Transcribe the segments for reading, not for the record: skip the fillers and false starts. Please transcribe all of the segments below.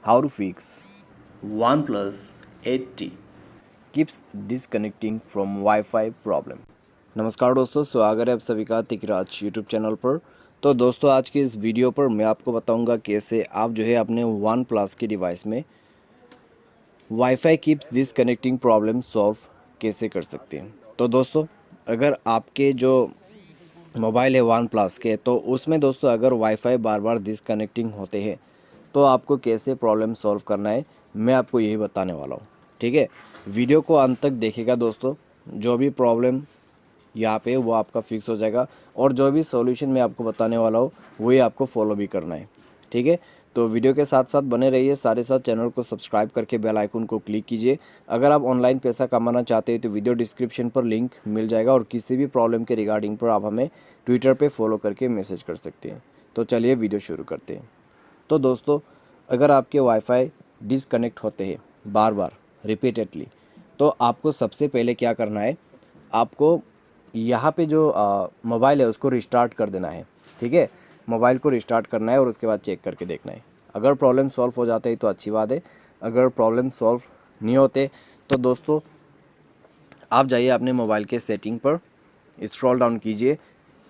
How to fix OnePlus 8T. keeps disconnecting from Wi-Fi problem। नमस्कार दोस्तों, स्वागत है आप सभी का तिकराज यूट्यूब चैनल पर। तो दोस्तों, आज के इस वीडियो पर मैं आपको बताऊंगा कैसे आप जो है अपने वन प्लस के डिवाइस में wifi keeps disconnecting problem solve कैसे कर सकते हैं। तो दोस्तों, अगर आपके जो मोबाइल है वन प्लस के, तो उसमें दोस्तों अगर वाईफाई बार बार डिसकनेक्टिंग होते हैं तो आपको कैसे प्रॉब्लम सॉल्व करना है, मैं आपको यही बताने वाला हूँ। ठीक है, वीडियो को अंत तक देखेगा दोस्तों। जो भी प्रॉब्लम यहाँ पे वो आपका फिक्स हो जाएगा, और जो भी सॉल्यूशन मैं आपको बताने वाला हूँ वही आपको फॉलो भी करना है। ठीक है, तो वीडियो के साथ साथ बने रहिए, साथ चैनल को सब्सक्राइब करके बेल आइकन को क्लिक कीजिए। अगर आप ऑनलाइन पैसा कमाना चाहते हैं तो वीडियो डिस्क्रिप्शन पर लिंक मिल जाएगा, और किसी भी प्रॉब्लम के रिगार्डिंग पर आप हमें ट्विटर पे फॉलो करके मैसेज कर सकते हैं। तो चलिए वीडियो शुरू करते हैं। तो दोस्तों, अगर आपके वाईफाई डिसकनेक्ट होते हैं बार बार रिपीटेडली, तो आपको सबसे पहले क्या करना है, आपको यहाँ पे जो मोबाइल है उसको रिस्टार्ट कर देना है। ठीक है, मोबाइल को रिस्टार्ट करना है और उसके बाद चेक करके देखना है। अगर प्रॉब्लम सॉल्व हो जाते हैं तो अच्छी बात है, अगर प्रॉब्लम सॉल्व नहीं होते तो दोस्तों आप जाइए अपने मोबाइल के सेटिंग पर, स्क्रॉल डाउन कीजिए,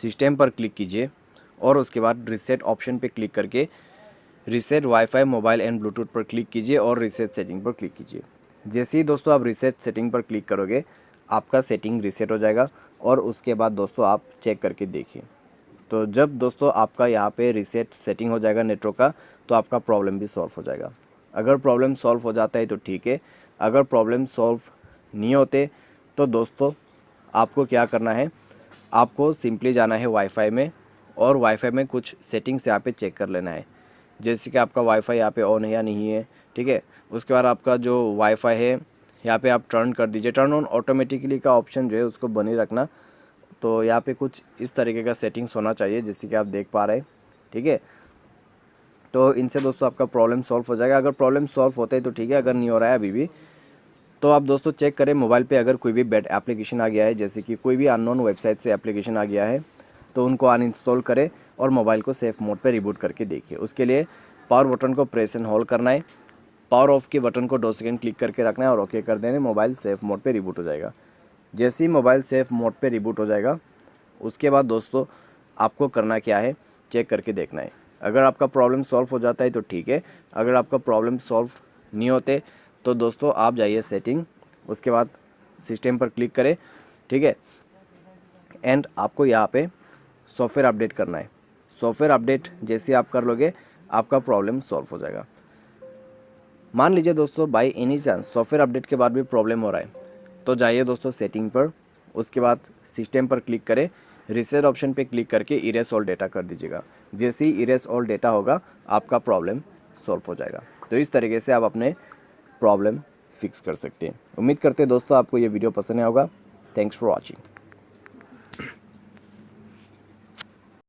सिस्टम पर क्लिक कीजिए, और उसके बाद रीसेट ऑप्शन पे क्लिक करके reset wifi mobile and Bluetooth पर क्लिक कीजिए और रीसेट सेटिंग पर क्लिक कीजिए। जैसे ही दोस्तों आप रीसेट सेटिंग पर क्लिक करोगे, आपका सेटिंग रीसेट हो जाएगा, और उसके बाद दोस्तों आप चेक करके देखिए। तो जब दोस्तों आपका यहाँ पे रीसेट सेटिंग हो जाएगा नेटवर्क का, तो आपका प्रॉब्लम भी सॉल्व हो जाएगा। अगर प्रॉब्लम सॉल्व हो जाता है तो ठीक है, अगर प्रॉब्लम सॉल्व नहीं होते तो दोस्तों आपको क्या करना है, आपको सिंपली जाना है वाईफाई में, और वाईफाई में कुछ सेटिंग्स यहाँ पे चेक कर लेना है। जैसे कि आपका वाईफाई यहाँ पे ऑन है या नहीं है। ठीक है, उसके बाद आपका जो वाईफाई है यहाँ पे आप टर्न कर दीजिए। टर्न ऑन ऑटोमेटिकली का ऑप्शन जो है उसको बनी रखना। तो यहाँ पे कुछ इस तरीके का सेटिंग्स होना चाहिए जैसे कि आप देख पा रहे हैं। ठीक है, तो इनसे दोस्तों आपका प्रॉब्लम सॉल्व हो जाएगा। अगर प्रॉब्लम सॉल्व होता है तो ठीक है, अगर नहीं हो रहा है अभी भी, तो आप दोस्तों चेक करें मोबाइल पे अगर कोई भी बैड एप्लीकेशन आ गया है, जैसे कि कोई भी अननोन वेबसाइट से एप्लीकेशन आ गया है, तो उनको अनइंस्टॉल करें और मोबाइल को सेफ मोड पे रिबूट करके देखिए। उसके लिए पावर बटन को प्रेस एंड होल्ड करना है, पावर ऑफ के बटन को 2 सेकंड क्लिक करके रखना है और ओके कर देने, मोबाइल सेफ मोड पे रिबूट हो जाएगा। जैसे ही मोबाइल सेफ मोड पे रिबूट हो जाएगा, उसके बाद दोस्तों आपको करना क्या है, चेक करके देखना है। अगर आपका प्रॉब्लम सॉल्व हो जाता है तो ठीक है, अगर आपका प्रॉब्लम सॉल्व नहीं होते तो दोस्तों आप जाइए सेटिंग, उसके बाद सिस्टम पर क्लिक करें। ठीक है, एंड आपको यहाँ पे सॉफ्टवेयर अपडेट करना है। सॉफ्टवेयर अपडेट जैसे आप कर लोगे, आपका प्रॉब्लम सॉल्व हो जाएगा। मान लीजिए दोस्तों by any chance software update के बाद भी प्रॉब्लम हो रहा है, तो जाइए दोस्तों सेटिंग पर, उसके बाद सिस्टम पर क्लिक करें, रीसेट ऑप्शन पे क्लिक करके इरेज ऑल डेटा कर दीजिएगा। जैसे ही इरेज ऑल डेटा होगा, आपका प्रॉब्लम सॉल्व हो जाएगा। तो इस तरीके से आप अपने प्रॉब्लम फिक्स कर सकते हैं। उम्मीद करते हैं दोस्तों आपको ये वीडियो पसंद आया होगा। Thanks for watching.